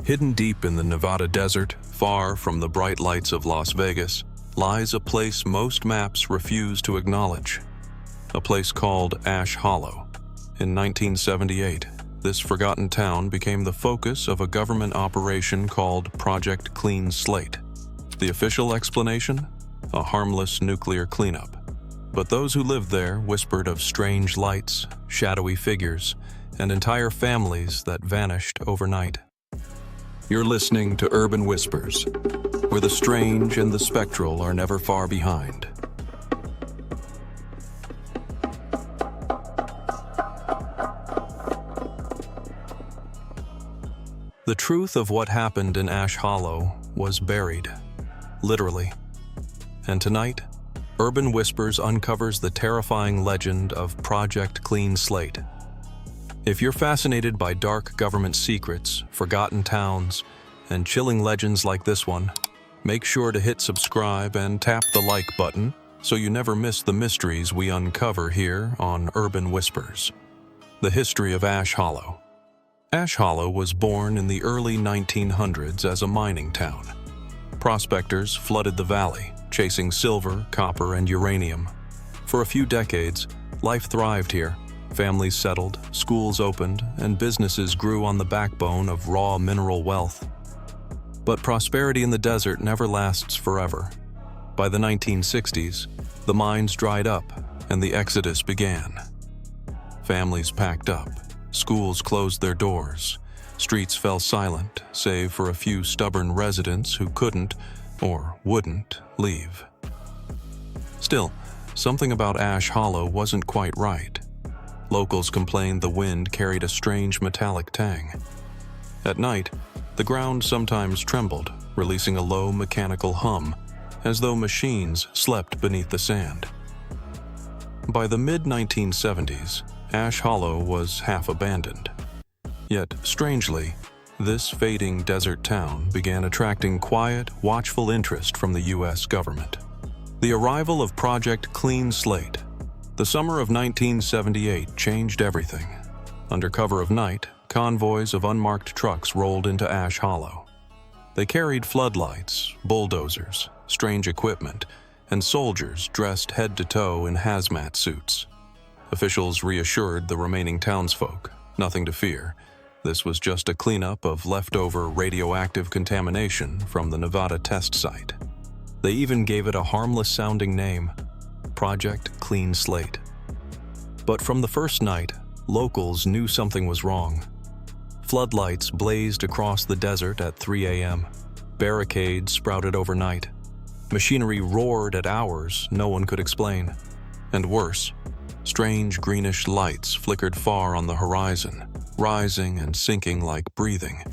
Hidden deep in the Nevada desert, far from the bright lights of Las Vegas, lies a place most maps refuse to acknowledge. A place called Ash Hollow. In 1978, this forgotten town became the focus of a government operation called Project Clean Slate. The official explanation? A harmless nuclear cleanup. But those who lived there whispered of strange lights, shadowy figures, and entire families that vanished overnight. You're listening to Urban Whispers, where the strange and the spectral are never far behind. The truth of what happened in Ash Hollow was buried, literally. And tonight, Urban Whispers uncovers the terrifying legend of Project Clean Slate. If you're fascinated by dark government secrets, forgotten towns, and chilling legends like this one, make sure to hit subscribe and tap the like button so you never miss the mysteries we uncover here on Urban Whispers. The history of Ash Hollow. Ash Hollow was born in the early 1900s as a mining town. Prospectors flooded the valley, chasing silver, copper, and uranium. For a few decades, life thrived here. Families settled, schools opened, and businesses grew on the backbone of raw mineral wealth. But prosperity in the desert never lasts forever. By the 1960s, the mines dried up and the exodus began. Families packed up, schools closed their doors, streets fell silent save for a few stubborn residents who couldn't or wouldn't leave. Still, something about Ash Hollow wasn't quite right. Locals complained the wind carried a strange metallic tang. At night, the ground sometimes trembled, releasing a low mechanical hum, as though machines slept beneath the sand. By the mid-1970s, Ash Hollow was half abandoned. Yet, strangely, this fading desert town began attracting quiet, watchful interest from the U.S. government. The arrival of Project Clean Slate. The summer of 1978 changed everything. Under cover of night, convoys of unmarked trucks rolled into Ash Hollow. They carried floodlights, bulldozers, strange equipment, and soldiers dressed head to toe in hazmat suits. Officials reassured the remaining townsfolk, nothing to fear. This was just a cleanup of leftover radioactive contamination from the Nevada test site. They even gave it a harmless-sounding name, Project Clean Slate. But from the first night, locals knew something was wrong. Floodlights blazed across the desert at 3 a.m. Barricades sprouted overnight. Machinery roared at hours no one could explain. And worse, strange greenish lights flickered far on the horizon, rising and sinking like breathing.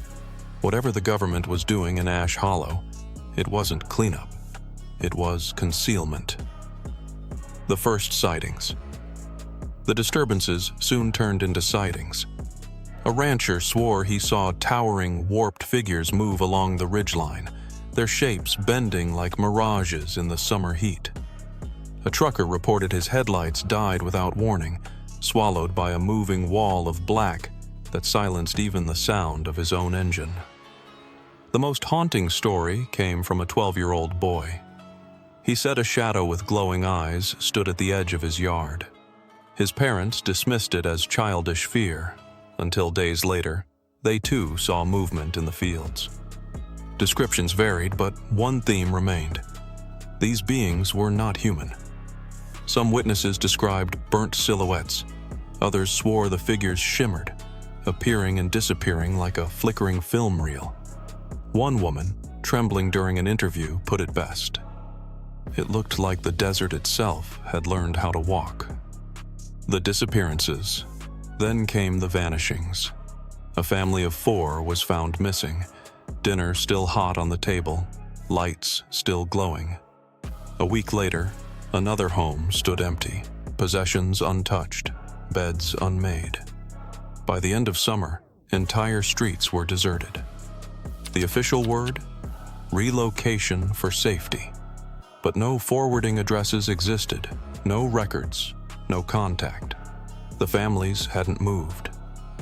Whatever the government was doing in Ash Hollow, it wasn't cleanup. It was concealment. The first sightings. The disturbances soon turned into sightings. A rancher swore he saw towering, warped figures move along the ridgeline, their shapes bending like mirages in the summer heat. A trucker reported his headlights died without warning, swallowed by a moving wall of black that silenced even the sound of his own engine. The most haunting story came from a 12-year-old boy. He said a shadow with glowing eyes stood at the edge of his yard. His parents dismissed it as childish fear, until days later, they too saw movement in the fields. Descriptions varied, but one theme remained. These beings were not human. Some witnesses described burnt silhouettes. Others swore the figures shimmered, appearing and disappearing like a flickering film reel. One woman, trembling during an interview, put it best. It looked like the desert itself had learned how to walk. The disappearances. Then came the vanishings. A family of 4 was found missing, dinner still hot on the table, lights still glowing. A week later, another home stood empty, possessions untouched, beds unmade. By the end of summer, entire streets were deserted. The official word? Relocation for safety. But no forwarding addresses existed, no records, no contact. The families hadn't moved.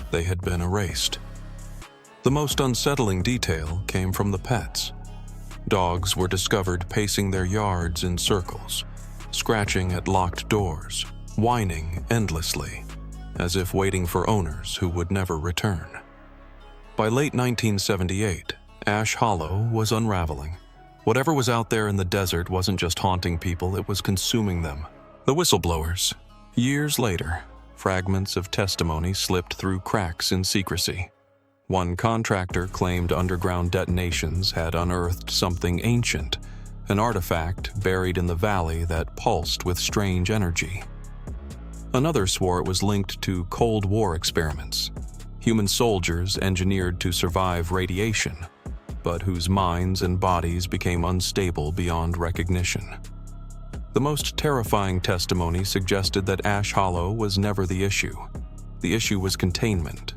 They had been erased. The most unsettling detail came from the pets. Dogs were discovered pacing their yards in circles, scratching at locked doors, whining endlessly, as if waiting for owners who would never return. By late 1978, Ash Hollow was unraveling. Whatever was out there in the desert wasn't just haunting people, it was consuming them. The whistleblowers. Years later, fragments of testimony slipped through cracks in secrecy. One contractor claimed underground detonations had unearthed something ancient, an artifact buried in the valley that pulsed with strange energy. Another swore it was linked to Cold War experiments, human soldiers engineered to survive radiation, but whose minds and bodies became unstable beyond recognition. The most terrifying testimony suggested that Ash Hollow was never the issue. The issue was containment,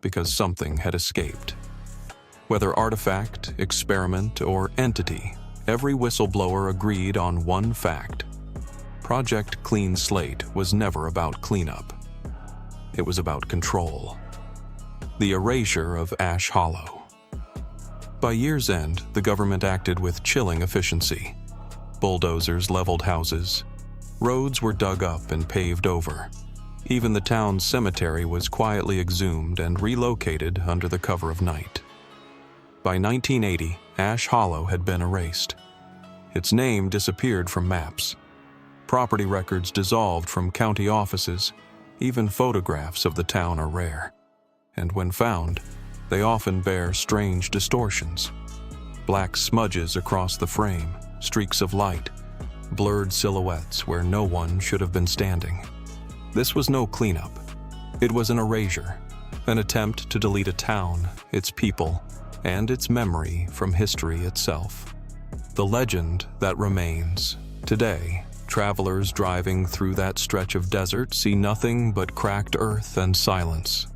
because something had escaped. Whether artifact, experiment, or entity, every whistleblower agreed on one fact. Project Clean Slate was never about cleanup. It was about control. The erasure of Ash Hollow. By year's end, the government acted with chilling efficiency. Bulldozers leveled houses. Roads were dug up and paved over. Even the town's cemetery was quietly exhumed and relocated under the cover of night. By 1980, Ash Hollow had been erased. Its name disappeared from maps. Property records dissolved from county offices. Even photographs of the town are rare. And when found, they often bear strange distortions. Black smudges across the frame, streaks of light, blurred silhouettes where no one should have been standing. This was no cleanup. It was an erasure, an attempt to delete a town, its people, and its memory from history itself. The legend that remains. Today, travelers driving through that stretch of desert see nothing but cracked earth and silence.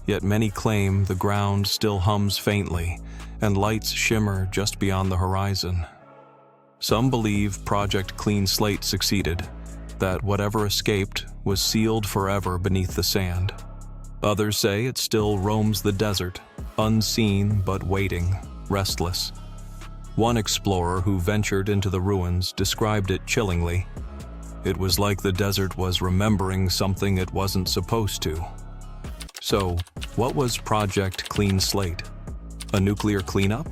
Yet many claim the ground still hums faintly, and lights shimmer just beyond the horizon. Some believe Project Clean Slate succeeded, that whatever escaped was sealed forever beneath the sand. Others say it still roams the desert, unseen but waiting, restless. One explorer who ventured into the ruins described it chillingly. It was like the desert was remembering something it wasn't supposed to. So, what was Project Clean Slate? A nuclear cleanup?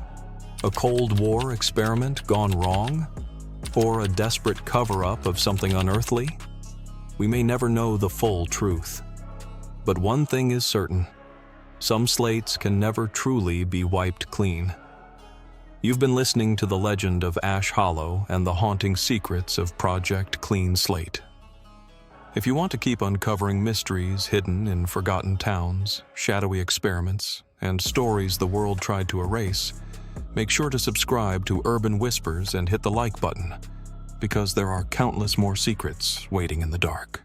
A Cold War experiment gone wrong? Or a desperate cover-up of something unearthly? We may never know the full truth. But one thing is certain. Some slates can never truly be wiped clean. You've been listening to the legend of Ash Hollow and the haunting secrets of Project Clean Slate. If you want to keep uncovering mysteries hidden in forgotten towns, shadowy experiments, and stories the world tried to erase, make sure to subscribe to Urban Whispers and hit the like button, because there are countless more secrets waiting in the dark.